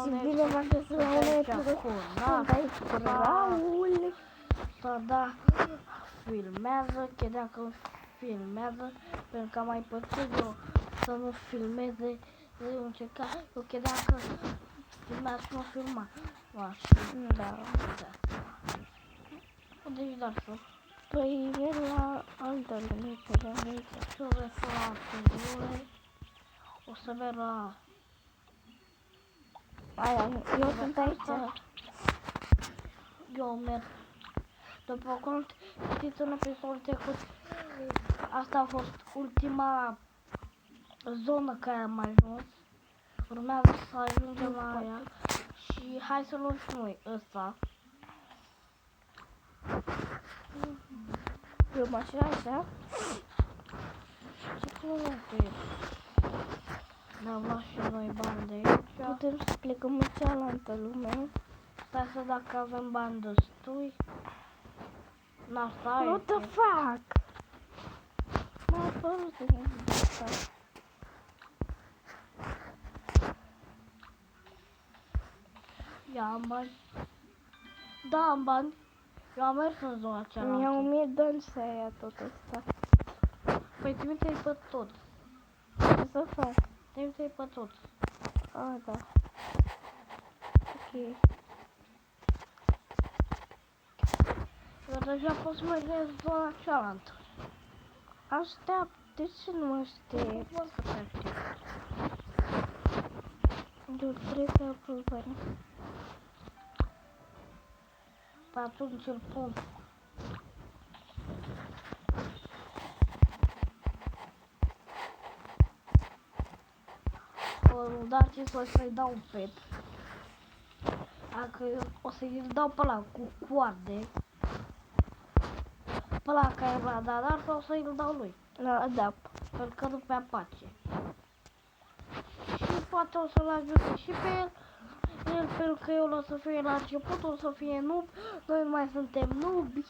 și bine v-am găsit la un episod. Sunt aici cu Raul. Să da, filmează, credeam că filmează, pentru că am mai pățit eu să nu filmeze, eu încerca, eu credeam că filmează și nu filma. Da. Unde ești, dar să? Păi e la altă lume, pe de aici. Și eu vreau să la Tuzule, o să merg la... Aia, eu sunt aici. Eu merg. După cum știți în episodul trecut, asta a fost ultima zonă care am ajuns. Urmează să ajungem la aia și hai să luăm și noi ăsta. Eu mașina așa. Ce kilometri? Ne-am luat și noi bani de aici. Putem să plecăm în cealaltă lume. Stai să dacă avem bani destui. N-ar stai. What the fuck? M-a apărut în asta. Ia am bani. Da, am bani. Eu am mers în zona cealaltă. Mi-a 1000 de ani să ia tot asta. Păi trimite-i pe tot. Ce să fac? Trimite-i pe tot. Ah, da. Ok. Eu deja pot să merg în zona cealaltă. Așteaptă, de ce nu mă aștept? Pot să te aștept. Eu trebuie să apăr bani. Pe atunci îl pun. Dați să-i dau un pet. Dacă o să-i dau pe ăla cu coarde. Pe ăla care vrea da, dar sau să-i dau lui. Da. Pentru că nu prea pace. Și poate o să-l ajute și pe el. El pentru că eu o să fie la început, o să fie noob. Noi nu mai suntem nubi.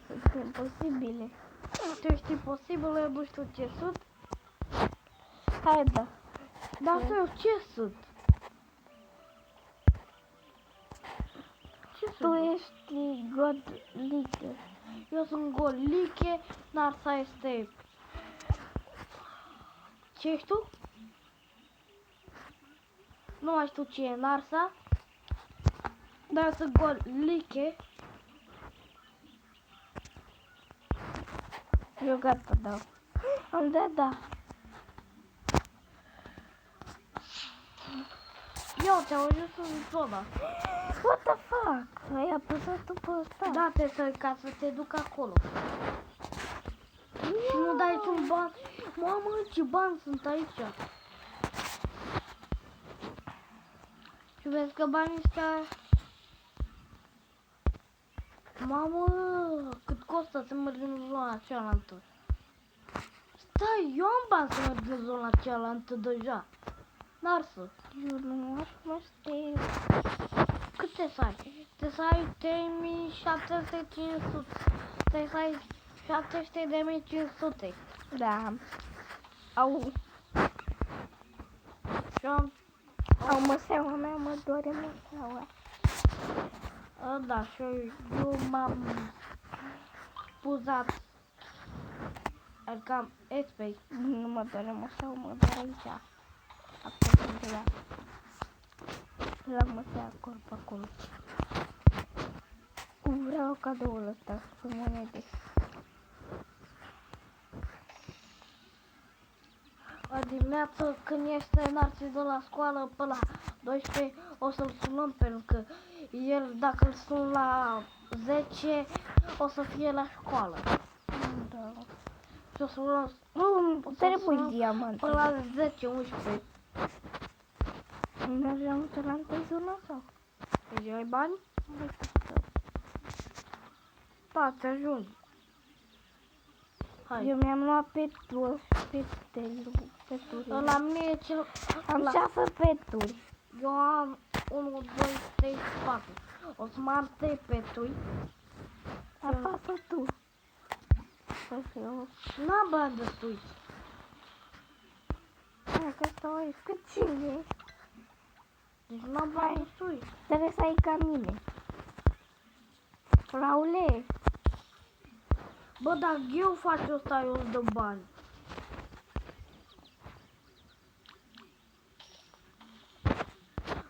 Sunt imposibile. Tu ești imposibil, eu nu știu ce sunt. Hai, da. Dar eu ce sunt? Ce Tu sunt? ești godlică. Eu sunt Goliche, Narsa este... Ce ești tu? Nu mai știu ce e Narsa. Dar sunt Goliche. Eu gata, da. Am dat, da. Eu te-am ajuns în zona. What the fuck? Ai apăsat tu pe ăsta? Da, trebuie ca să te duc acolo. Și nu dai niciun ban. Mamă, ce bani sunt aici. Și vezi că banii ăștia... Mamă, cât costă să mergi în zona cealaltă. Stai, eu am bani să merg în zona cealaltă deja. Narsă. Eu nu aș mă știu. Cât te să ai? Te să ai 3700. Te să ai 700.500. Da. Au. Și am... Au măseaua mea, mă doare măseaua. Da, și eu m-am puzat. Adică expei. Nu mă doare măseaua, mă doare aici. Acolo, la. La măsea acolo, pe acolo. Vreau cadoul ăsta, cu monede. Dimineața când este Narcis de la școală până la 12 o să-l sunăm pentru că el dacă îl sun la 10 o să fie la școală. Da. Și o să luăm Nu, trebuie diamant. până la 10-11. Mergeam să la întâi zona sau? Deci ai bani? Da, ți ajungi. Hai. Eu mi-am luat peturi. La mine e cel... Am 6 peturi. Eu am 1, 2, 3, 4. O să mă am 3 peturi. Apasă tu. Eu... N-am bani destui. Hai că stau aici. Cât cine? Deci n-am bani destui. Trebuie să ai ca mine. Raule, Bă, dar eu fac ăsta, eu îți dă bani.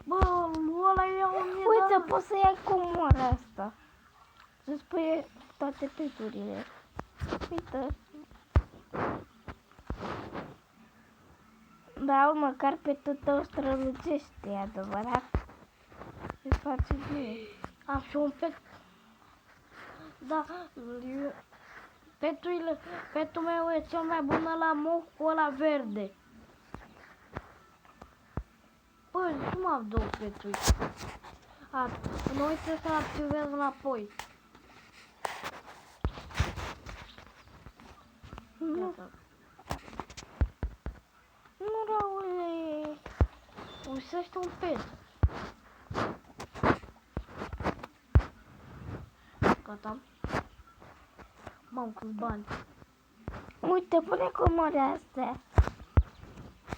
Bă, ăla e 1000 de uite, ani. poți să iei comora asta. Să-ți pui toate peturile. Uite. Da, măcar petul tău strălucește, e adevărat. Îți face bine. Am și un pet. Da, petul meu e cel mai bun la moc cu ăla verde. Bă, și mă am două peturi. Nu uite să activez înapoi. Nu, nu, Raule. Uisește un pet. Gata. M-am câți bani. Uite, pune comorea astea.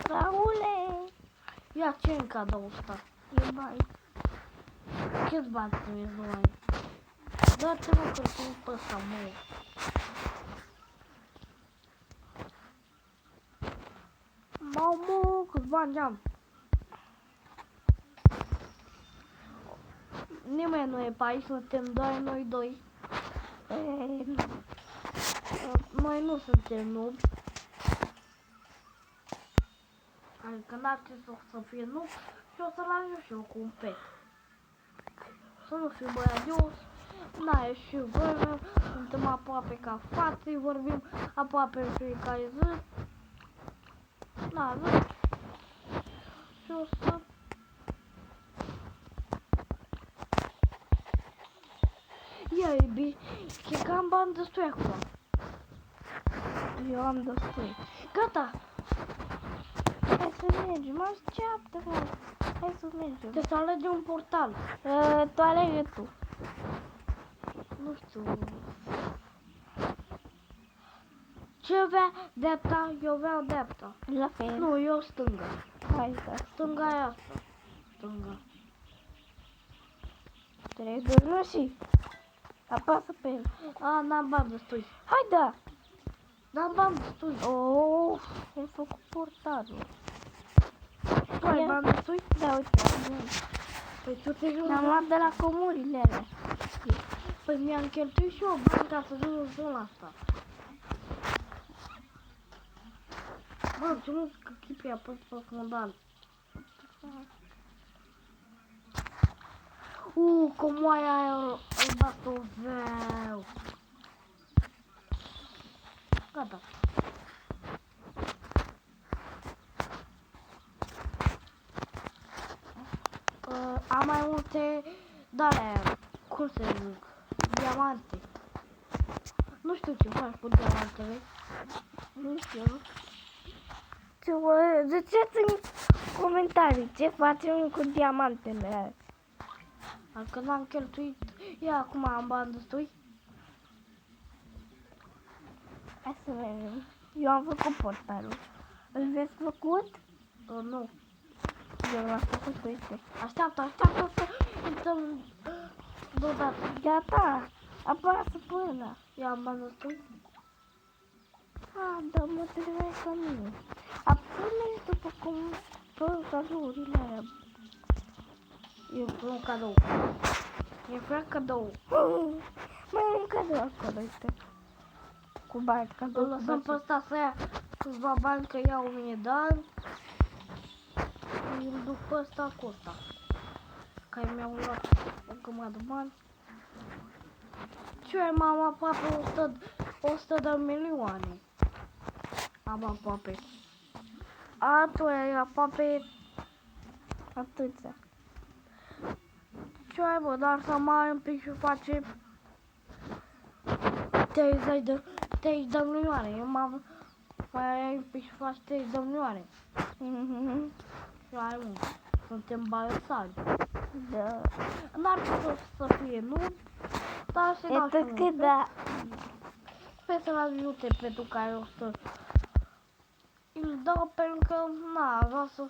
Raule, Ia ce în cadou ăsta? e bani. Câți bani trebuie să mai? Dă-te mă că sunt pe ăsta, mă. Mamă, câți bani am. Nimeni nu e pe aici, suntem doar noi doi. Noi nu suntem nubi. Adică n-ar trebui să fie nub și o să-l ajung și eu cu un pet. Să nu fiu băiadios. Na, e și voi, suntem aproape ca fații, vorbim aproape în fiecare zi. Na, zi. Și o să... Ia, iubi, că am bani destui acum. Eu am destui. Gata! Hai să mergem, așteaptă-mă. Hai să mergem. Trebuie să alegi un portal. Tu alege tu. Nu știu. Ce vrea dreapta? Eu vreau dreapta. La fel. Nu, eu stânga. Hai să. Stânga e asta. Stânga. Trebuie să și. Apasă pe el. A, n-am bani destui. Hai da. N-am bani destui. Oh, am făcut portalul. Tu ai Ia. bani destui? Da, uite. Păi tu te joci. L-am luat de la comurile alea. Păi mi-am cheltuit și eu bani ca să joc în zona asta. Bă, ce nu că chipii apăs pe fundal. Comoaia aia albastru vreau. Gata. Am mai multe de-alea, cum se zic, diamante. Nu știu ce faci cu diamantele. Nu știu. Ziceți în comentarii ce facem cu diamantele alea. Dacă n-am cheltuit, ia acum am bani destui. Hai să vedem. Eu am făcut portalul. Îl vezi făcut? Nu. Eu l-am făcut, uite. Așteaptă să intrăm deodată. Gata. Apasă până. Ia am bani destui. Da, mă trebuie ca mine. Apoi mergi după cum pe cadourile alea. Eu vreau un cadou. Eu vreau cadou. Mai am un cadou acolo, uite. Cu bani, cadou Îl cu lăsăm pe bani. ăsta să ia câțiva bani că iau 1000 de ani. Îl duc pe ăsta cu ăsta. Care mi-au luat o grămadă de bani. Ce ai, mama, aproape 100 de milioane. Am aproape. A, tu ai aproape. Atâția. Ce ai, bă, dar să mai un pic și face 30 de milioane. Eu mai ai un pic și faci 30 de milioane. Și ai mult. Suntem baiosali. Da. N-ar trebui să fie, nu? Dar să E tot că da. Sper să-l ajute pe tu care o să îl dau pentru că, na, vreau să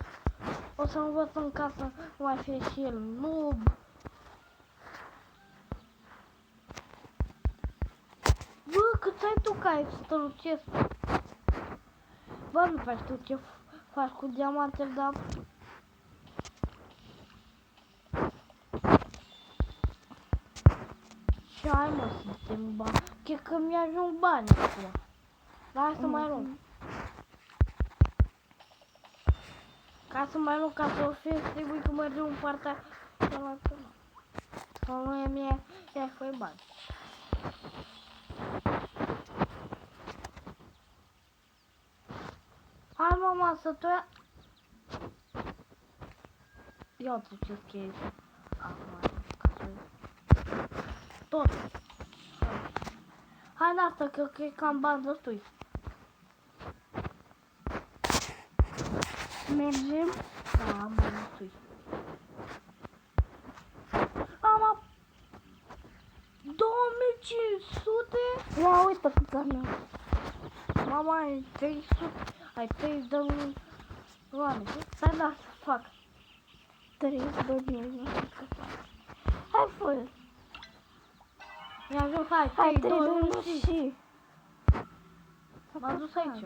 O să învăț în casă să mai fie și el noob. Bă, cât ai tu ca ai strălucesc? Bă, nu prea știu ce faci cu diamantele, dar... Ce ai, mă, suntem bani? Cred că mi-ajung bani acum. Dar hai să mai luăm. Ca să mai luăm, ca să o fie, trebuie că mergem în partea cealaltă. Sau nu e mie, ia fă bani. Hai, mama, să tu ia... Ia tu ce chestii. Acum, ca să... Tot. Hai în asta, că cred că am bani destui. Mergem. Da, am bani destui. Am 2500. Ia uite cât am eu. Mama, ai 300. Ai 3 de oameni. Stai, da, să fac. 32 nu știu că fac. Hai, fă. Mi-a ajuns, hai, Hai, 3, 2, 1 3, și... și... M-a dus aici.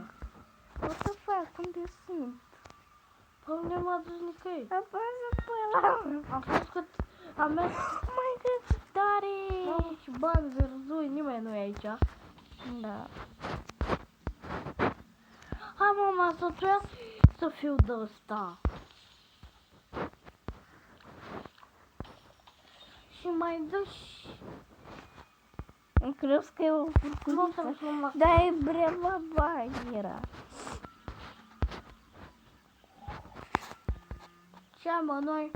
O să fac, unde sunt? Pe unde m-a dus nicăieri? Apasă pe ăla. Am fost cât... Am mers... Mai cât tare. Mamă, și bani verzui, nimeni nu e aici. Da. Hai, mama, să trebuie să fiu de ăsta. Și mai dă și... Îmi crezi că e o Nu furculiță. să mă... Da, e breva era. Ce am, mă, noi?